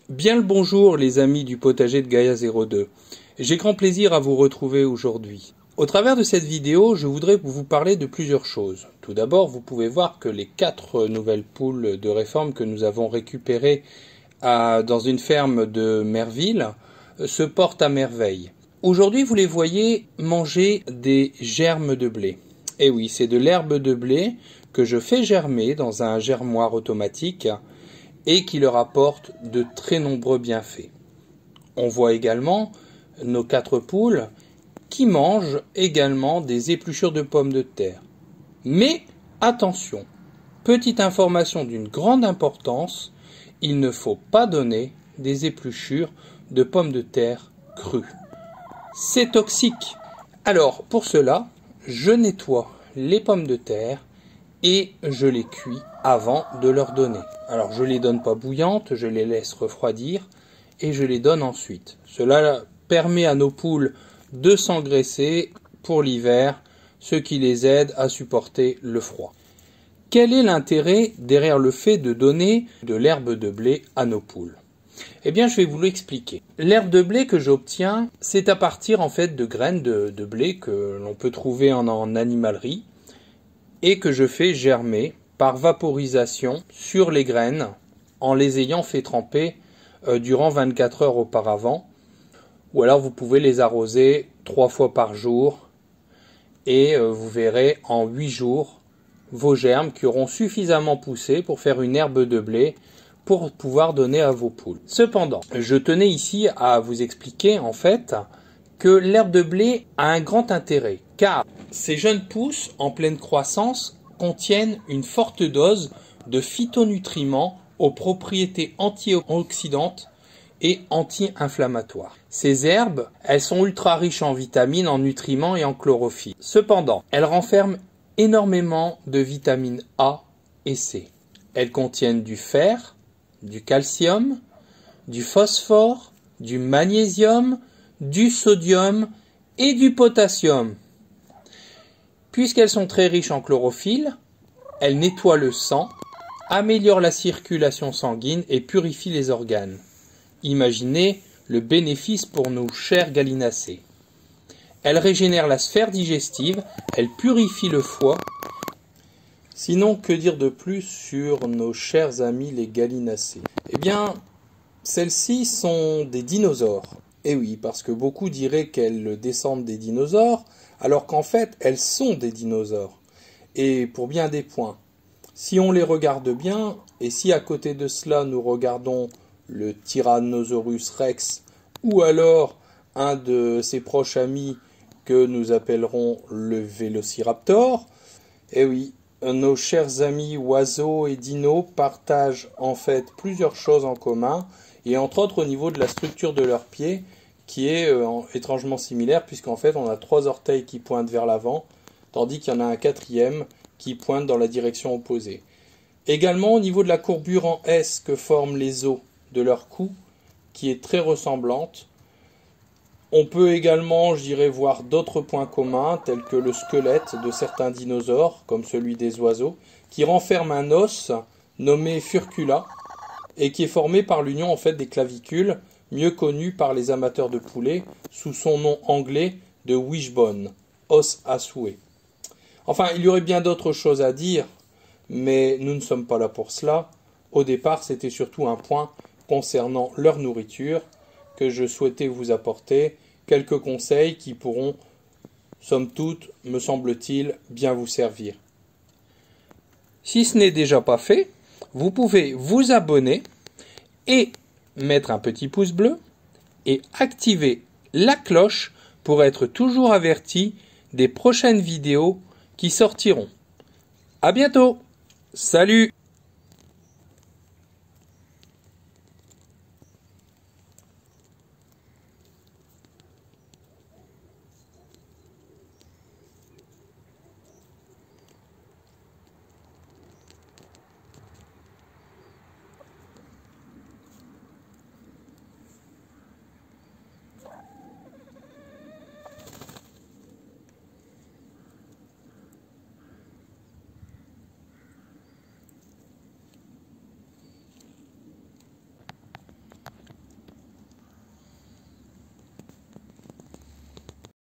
Bien le bonjour les amis du potager de Gaïa 02. J'ai grand plaisir à vous retrouver aujourd'hui. Au travers de cette vidéo, je voudrais vous parler de plusieurs choses. Tout d'abord, vous pouvez voir que les 4 nouvelles poules de réforme que nous avons récupérées dans une ferme de Merville se portent à merveille. Aujourd'hui, vous les voyez manger des germes de blé. Et oui, c'est de l'herbe de blé que je fais germer dans un germoir automatique et qui leur apporte de très nombreux bienfaits. On voit également nos 4 poules qui mangent également des épluchures de pommes de terre. Mais attention, petite information d'une grande importance, il ne faut pas donner des épluchures de pommes de terre crues. C'est toxique. Alors pour cela, je nettoie les pommes de terre et je les cuis avant de leur donner. Alors je les donne pas bouillantes, je les laisse refroidir et je les donne ensuite. Cela permet à nos poules de s'engraisser pour l'hiver, ce qui les aide à supporter le froid. Quel est l'intérêt derrière le fait de donner de l'herbe de blé à nos poules? Eh bien, je vais vous l'expliquer. L'herbe de blé que j'obtiens, c'est à partir en fait de graines de blé que l'on peut trouver en animalerie et que je fais germer par vaporisation sur les graines en les ayant fait tremper durant 24 heures auparavant. Ou alors vous pouvez les arroser 3 fois par jour et vous verrez en 8 jours vos germes qui auront suffisamment poussé pour faire une herbe de blé pour pouvoir donner à vos poules. Cependant, je tenais ici à vous expliquer en fait que l'herbe de blé a un grand intérêt car ces jeunes pousses en pleine croissance contiennent une forte dose de phytonutriments aux propriétés antioxydantes et anti-inflammatoires. Ces herbes, elles sont ultra riches en vitamines, en nutriments et en chlorophylle. Cependant, elles renferment énormément de vitamines A et C. Elles contiennent du fer, du calcium, du phosphore, du magnésium, du sodium et du potassium. Puisqu'elles sont très riches en chlorophylle, elles nettoient le sang, améliorent la circulation sanguine et purifient les organes. Imaginez le bénéfice pour nos chers gallinacés. Elles régénèrent la sphère digestive, elles purifient le foie. Sinon, que dire de plus sur nos chers amis les gallinacés? Eh bien, celles-ci sont des dinosaures. Et oui, parce que beaucoup diraient qu'elles descendent des dinosaures, alors qu'en fait, elles sont des dinosaures. Et pour bien des points. Si on les regarde bien, et si à côté de cela nous regardons le Tyrannosaurus Rex, ou alors un de ses proches amis que nous appellerons le Vélociraptor, eh oui, nos chers amis oiseaux et dinos partagent en fait plusieurs choses en commun, et entre autres au niveau de la structure de leurs pieds, qui est étrangement similaire, puisqu'en fait on a 3 orteils qui pointent vers l'avant, tandis qu'il y en a un 4e qui pointe dans la direction opposée. Également au niveau de la courbure en S que forment les os de leur cou, qui est très ressemblante. On peut également, je dirais, voir d'autres points communs, tels que le squelette de certains dinosaures, comme celui des oiseaux, qui renferme un os nommé furcula, et qui est formé par l'union en fait des clavicules, mieux connu par les amateurs de poulet, sous son nom anglais de wishbone, os à souhait. Enfin, il y aurait bien d'autres choses à dire, mais nous ne sommes pas là pour cela. Au départ, c'était surtout un point concernant leur nourriture que je souhaitais vous apporter, quelques conseils qui pourront, somme toute, me semble-t-il, bien vous servir. Si ce n'est déjà pas fait, vous pouvez vous abonner et mettre un petit pouce bleu et activer la cloche pour être toujours averti des prochaines vidéos qui sortiront. À bientôt! Salut!